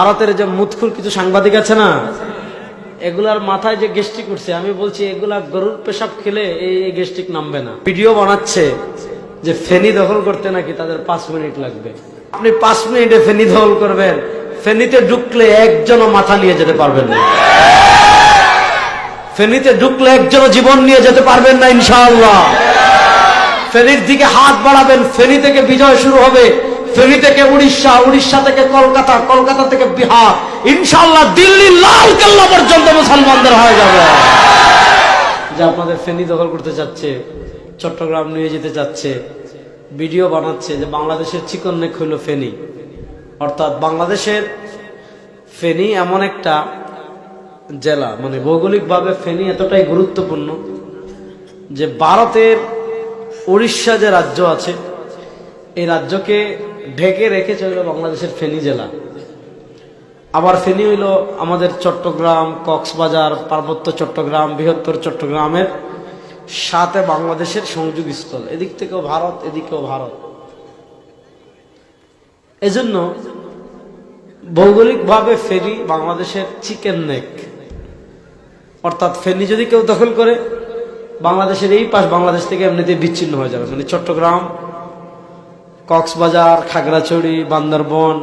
ভারতের যে মুতখুর কিছু সাংবাদিক আছে না, এগুলার মাথায় যে গ্যাস্ট্রিক উঠছে, আমি বলছি এগুলা গরুর পেশাব খেলে এই গ্যাস্ট্রিক নামবে না। ভিডিও বানাচ্ছে যে ফেনী দখল করতে নাকি তাদের 5 মিনিট লাগবে। আপনি 5 মিনিটে ফেনী দখল করবেন, ফেনীতে ঢুকলে একজনও মাথা নিয়ে যেতে পারবেন না। ফেনীতে ঢুকলে একজনও জীবন নিয়ে যেতে পারবেন না ইনশাআল্লাহ। ফেনীর দিকে হাত বাড়াবেন, ফেনী থেকে বিজয় শুরু হবে। ফেনী থেকে উড়িষ্যা, উড়িষ্যা থেকে কলকাতা, কলকাতা থেকে বিহার, ইনশাআল্লাহ দিল্লি লাল কেল্লা পর্যন্ত মুসলমানদের হয়ে যাবে। যে আপনাদের ফেনী দখল করতে যাচ্ছে, চট্টগ্রাম নিয়ে যেতে যাচ্ছে, ভিডিও বানাচ্ছে যে বাংলাদেশের চিকন নেক হইল ফেনী। অর্থাৎ বাংলাদেশের ফেনী এমন একটা জেলা, মানে ভৌগোলিকভাবে ফেনী এতটাই গুরুত্বপূর্ণ যে ভারতের উড়িষ্যা যে রাজ্য আছে, এই রাজ্যকে ঢেকে রেখেছে হইল বাংলাদেশের ফেনী জেলা। আবার ফেনী হইল আমাদের চট্টগ্রাম, কক্সবাজার, পার্বত্য চট্টগ্রাম, বৃহত্তর চট্টগ্রামের সাথে বাংলাদেশের সংযোগ স্থল। এদিক থেকেও ভারত, এদিকেও ভারত। এজন্য ভৌগোলিকভাবে ফেনী বাংলাদেশের চিকেন নেক। অর্থাৎ ফেনী যদি কেউ দখল করে, বাংলাদেশের এই পাশ বাংলাদেশ থেকে এমনিতে বিচ্ছিন্ন হয়ে যাবে। মানে চট্টগ্রাম, কক্সবাজার, খাগড়াছড়ি, বান্দরবন,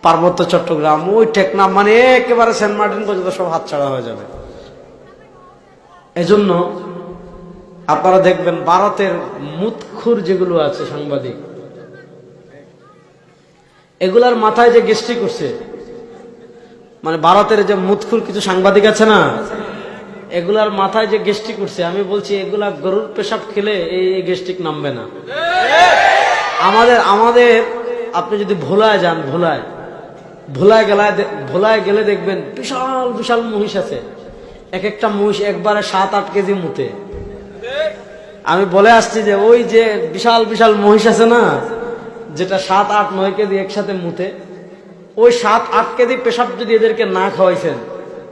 পার্বত্য চট্টগ্রাম, ওই টেকনাফ, মানে একেবারে সেন্ট মার্টিন পর্যন্ত সব হাতছাড়া হয়ে যাবে। এজন্য আপনারা দেখবেন ভারতের মুতখুর যেগুলো আছে সাংবাদিক, এগুলার মাথায় যে গ্যাস্ট্রিক উঠছে, মানে ভারতের যে মুতখুর কিছু সাংবাদিক আছে না, এগুলার মাথায় যে গ্যাস্ট্রিক উঠছে, আমি বলছি এগুলা গরুর পেশাব খেলে এই গ্যাস্ট্রিক নামবে না। আমাদের আপনি যদি ভোলায় যান, ভোলায় গেলে দেখবেন বিশাল বিশাল মহিষ আছে। এক একটা মহিষ একবারে 7-8 কেজি মুতে। আমি বলে আসছি যে ওই যে বিশাল বিশাল মহিষ আছে না, যেটা 7-8-9 কেজি একসাথে মুতে, ওই 7-8 কেজি পেশাব যদি এদেরকে না খাওয়াইছেন,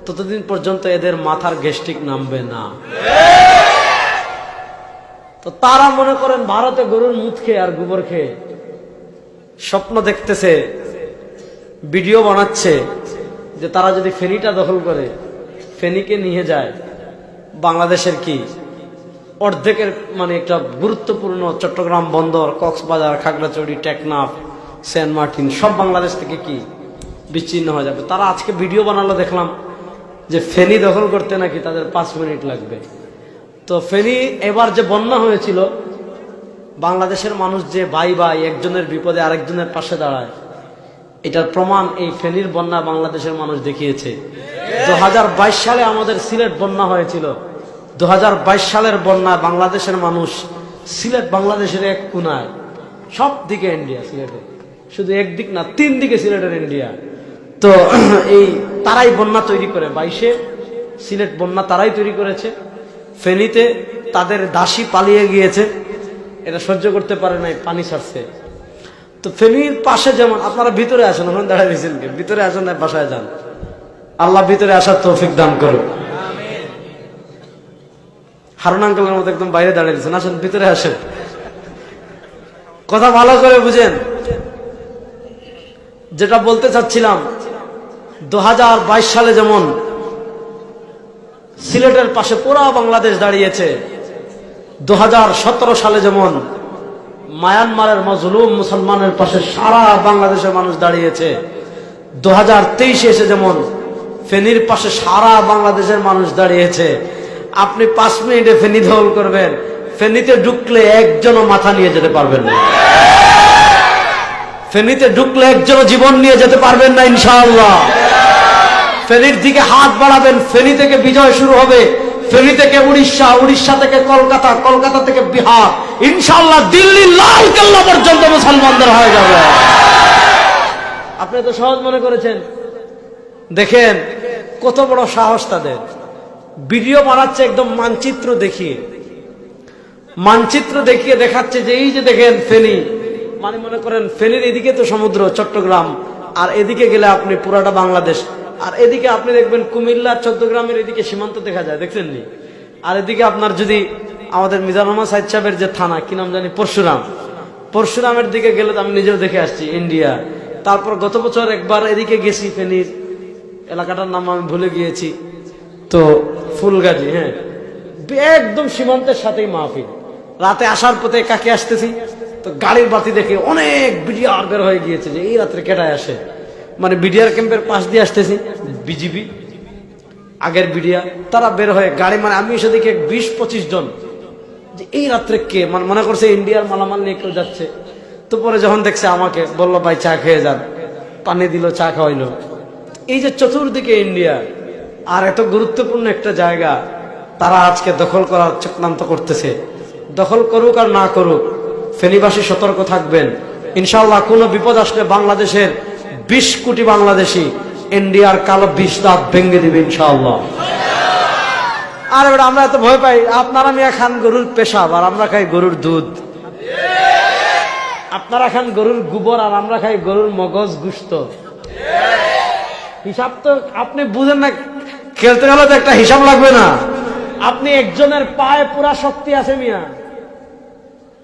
ততদিন পর্যন্ত এদের মাথার গ্যাস্ট্রিক নামবে না। তো তারা মনে করেন ভারতে গরুর মুত খেয়ে আর গোবর খেয়ে স্বপ্ন দেখতেছে, ভিডিও বানাচ্ছে যে তারা যদি ফেনীটা দখল করে, ফেনীকে নিয়ে যায়, বাংলাদেশের কি অর্ধেকের, মানে একটা গুরুত্বপূর্ণ চট্টগ্রাম বন্দর, কক্সবাজার, খাগড়াছড়ি, টেকনাফ, সেন্ট মার্টিন সব বাংলাদেশ থেকে কি বিচ্ছিন্ন হয়ে যাবে। তারা আজকে ভিডিও বানালো, দেখলাম যে ফেনী দখল করতে নাকি তাদের 5 মিনিট লাগবে। তো ফেনী এবার যে বন্যা হয়েছিল, বাংলাদেশের মানুষ যে ভাই ভাই, একজনের বিপদে আরেকজনের পাশে দাঁড়ায়, এটার প্রমাণ এই ফেনীর বন্যা বাংলাদেশের মানুষ দেখিয়েছে। 2022 সালে আমাদের সিলেট বন্যা হয়েছিল। 2022 সালের বন্যা বাংলাদেশের মানুষ, সিলেট বাংলাদেশের এক কোনায়, সব দিকে ইন্ডিয়া, সিলেটে শুধু একদিক না, 3 দিকে সিলেটের ইন্ডিয়া। তো এই তারাই বন্যা তৈরি করে, 22-এ সিলেট বন্যা তারাই তৈরি করেছে। ফেনীতে তাদের দাসী পালিয়ে গিয়েছে, এটা সহ্য করতে পারে নাই, পানি ছাড়ছে। তো ফেনীর পাশে যেমন, আপনারা ভিতরে আসেন, ওখানে দাঁড়ায় দিয়েছেন, ভিতরে আসেন না, বাসায় যান, আল্লাহ ভিতরে আসার তৌফিক দান করুন। হারুন আঙ্কেলের মতো একদম বাইরে দাঁড়িয়ে দিয়েছেন, আসেন ভিতরে আসেন, কথা ভালো করে বুঝেন। যেটা বলতে চাচ্ছিলাম, 2022 সালে যেমন সিলেটের পাশে পুরা বাংলাদেশ দাঁড়িয়েছে, 2017 সালে যেমন মায়ানমারের মজলুম মুসলমানের পাশে সারা বাংলাদেশের মানুষ দাঁড়িয়েছে, 2023-এ এসে যেমন ফেনীর পাশে সারা বাংলাদেশের মানুষ দাঁড়িয়েছে। আপনি 5 মিনিটে ফেনী দখল করবেন, ফেনীতে ঢুকলে একজনও মাথা নিয়ে যেতে পারবেন না। ফেনীতে ঢুকলে একজনও জীবন নিয়ে যেতে পারবেন না ইনশাআল্লাহ। ফেনীর দিকে হাত বাড়াবেন, ফেনী থেকে বিজয় শুরু হবে। ফেনী থেকে উড়িষ্যা, উড়িষ্যা থেকে কলকাতা, কলকাতা থেকে বিহার, ইনশাআল্লাহ দিল্লি লাল কেল্লা পর্যন্ত মুসলমানদের হয়ে যাবে। আপনি তো সহজ মনে করেছেন, দেখেন কত বড় সাহস তাদের। ভিডিও বানাচ্ছে একদম মানচিত্র দেখিয়ে দেখাচ্ছে যে এই যে দেখেন ফেনী, মানে মনে করেন ফেনীর এদিকে তো সমুদ্র চট্টগ্রাম, আর এদিকে গেলে আপনি পুরাটা বাংলাদেশ, আর এদিকে আপনি দেখবেন কুমিল্লা, চট্টগ্রামের এদিকে সীমান্ত দেখা যায়, দেখছেন নি? আর এদিকে আপনার যদি আমাদের মিজানুর রহমান সাইদ সাহেবের যে থানা, কি নাম জানি, পরশুরামের দিকে গেলে তো আমি নিজেও দেখে আসছি, ইন্ডিয়া। তারপর গত বছর একবার এদিকে গেছি, ফেনীর এলাকাটার নাম আমি ভুলে গিয়েছি, তো ফুলগাজী, হ্যাঁ, একদম সীমান্তের সাথেই মাহফিল। রাতে আসার পথে কাকে আসতেছি, তো গাড়ির বাতি দেখে অনেক বিডিআর বের হয়ে গিয়েছে যে এই রাত্রে কেটায় আসে, মানে বিডিআর ক্যাম্পের পাশ দিয়ে আসতেছি, বিজিবি আগের বিডিআর, তারা বের হয়ে গাড়ি, মানে আমি এসে দেখি 20-25 জন, যে এই রাত্রে কে, মানে মনে করছে ইন্ডিয়ার মালামাল নিয়ে কেউ যাচ্ছে। তো পরে যখন দেখছে আমাকে বললো ভাই চা খেয়ে যান, পানি দিল, চা খাওয়াইলো। এই যে চতুর্দিকে ইন্ডিয়া, আর এত গুরুত্বপূর্ণ একটা জায়গা তারা আজকে দখল করার চক্রান্ত করতেছে। দখল করুক আর না করুক, ফেনীবাসী সতর্ক থাকবেন। ইনশাআল্লাহ কোনো বিপদ আসলে বাংলাদেশের 20 কোটি বাংলাদেশী ইন্ডিয়ার কালো 20 দাঁত ভেঙে দিবে ইনশাআল্লাহ। আর এবার আমরা এত ভয় পাই, আপনারা মিয়া খান গরুর পেশাব আর আমরা খাই গরুর দুধ, আপনারা খান গরুর গোবর আর আমরা খাই গরুর মগজ গুস্ত। হিসাব তো আপনি বুঝেন না, খেলতে গেলে তো একটা হিসাব লাগবে না। আপনি একজনের পায়ে পুরা শক্তি আছে মিয়া,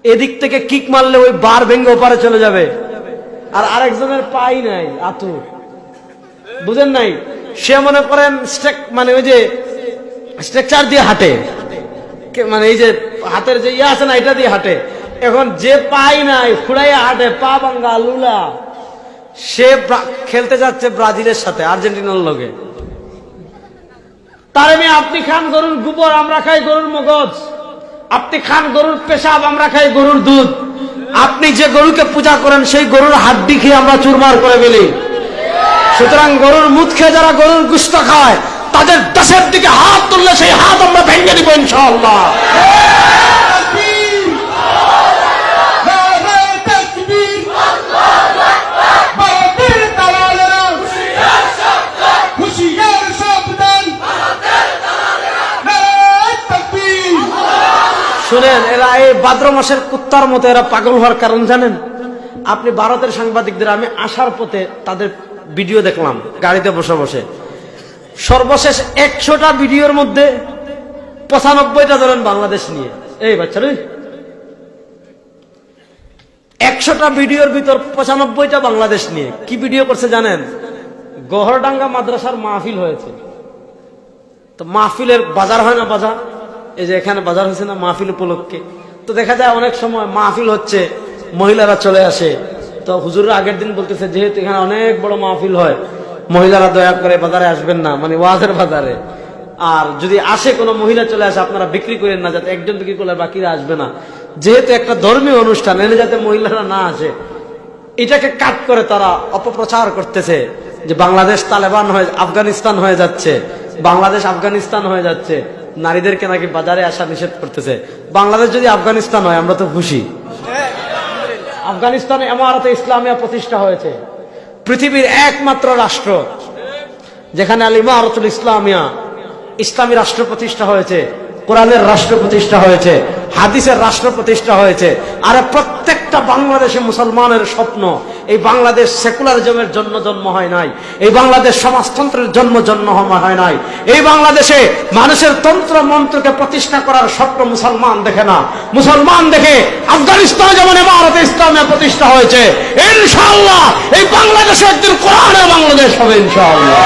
এদিক থেকে কিক মারলে ওই বার ভেঙে ওপারে চলে যাবে, আর আরেকজনের পাই নাই, আতুর, বুঝেন নাই? সে মনে করেন মানে ওই যে স্ট্রাকচার দিয়ে হাঁটে, মানে এই যে হাতের যে ইয়ে আছে না, এটা দিয়ে হাঁটে। এখন যে পাই নাই, খুঁড়াইয়া হাঁটে, পা ভাঙ্গা লুলা, সে খেলতে যাচ্ছে ব্রাজিলের সাথে, আর্জেন্টিনার লগে। তার মেয়ে আপনি খান গরুর গোবর, আমরা খাই গরুর মগজ। আপনি খান গরুর পেশাব, আমরা খাই গরুর দুধ। আপনি যে গরুকে পূজা করেন সেই গরুর হাড্ডি খেয়ে আমরা চুরমার করে ফেলি। সুতরাং গরুর মুখ খেয়ে যারা গরুর গুস্ত খায় তাদের দেশের দিকে হাত তুললে সেই হাত আমরা ভেঙে দিব ইনশাআল্লাহ। শুনেন, এরা এই ভাদ্র মাসের কুত্তার মতো এরা পাগল হওয়ার কারণ জানেন? আপনি ভারতের সাংবাদিকদের, আমি আসার পথে তাদের ভিডিও দেখলাম গাড়িতে বসে বসে, সর্বশেষ 100টা ভিডিওর মধ্যে 95টা ধরেন বাংলাদেশ নিয়ে। এই বাচ্চারা 100টা ভিডিওর ভিতর 95টা বাংলাদেশ নিয়ে। কি ভিডিও করছে জানেন? গহরডাঙ্গা মাদ্রাসার মাহফিল হয়েছে, তো মাহফিলের বাজার হয় না, বাজার, এই যে এখানে বাজার হয়েছে না মাহফিল উপলক্ষে, তো দেখা যায় অনেক সময় মাহফিল হচ্ছে, মহিলারা চলে আসে। তো হুজুররা আগের দিন বলতেছে যেহেতু এখানে অনেক বড় মাহফিল হয়, মহিলারা দয়া করে বাজারে আসবেন না, মানে ওয়াজের বাজারে। আর যদি আসে কোনো মহিলা চলে আসে, আপনারা বিক্রি করেন না, যাতে একজন বিক্রি করলে বাকিরা আসবে না, যেহেতু একটা ধর্মীয় অনুষ্ঠান, এনে যাতে মহিলারা না আসে। এটাকে কাট করে তারা অপপ্রচার করতেছে যে বাংলাদেশ তালেবান হয়ে আফগানিস্তান হয়ে যাচ্ছে, বাংলাদেশ আফগানিস্তান হয়ে যাচ্ছে, নারীদেরকে নাকি বাজারে আসা নিষেধ করতেছে। বাংলাদেশ যদি আফগানিস্তান হয় আমরা তো খুশি। আফগানিস্তানে ইমারতে ইসলামিয়া প্রতিষ্ঠা হয়েছে, পৃথিবীর একমাত্র রাষ্ট্র যেখানে আল ইমারতুল ইসলামিয়া, ইসলামী রাষ্ট্র প্রতিষ্ঠা হয়েছে, কোরআনের রাষ্ট্র প্রতিষ্ঠা হয়েছে, হাদিসের রাষ্ট্র প্রতিষ্ঠা হয়েছে। আর প্রত্যেকটা বাংলাদেশে মুসলমানের স্বপ্ন, এই বাংলাদেশ সেকুলারিজমের জন্য জন্ম হয় নাই, এই বাংলাদেশ সমাজতন্ত্রের জন্ম হয় নাই, এই বাংলাদেশে মানুষের তন্ত্র মন্ত্রকে প্রতিষ্ঠা করার স্বপ্ন মুসলমান দেখে না। মুসলমান দেখে আফগানিস্তানে যেমন ইমারতে ইসলামিয়া প্রতিষ্ঠা হয়েছে, ইনশাআল্লাহ এই বাংলাদেশে একদিন কোরআনের বাংলাদেশ হবে ইনশাআল্লাহ।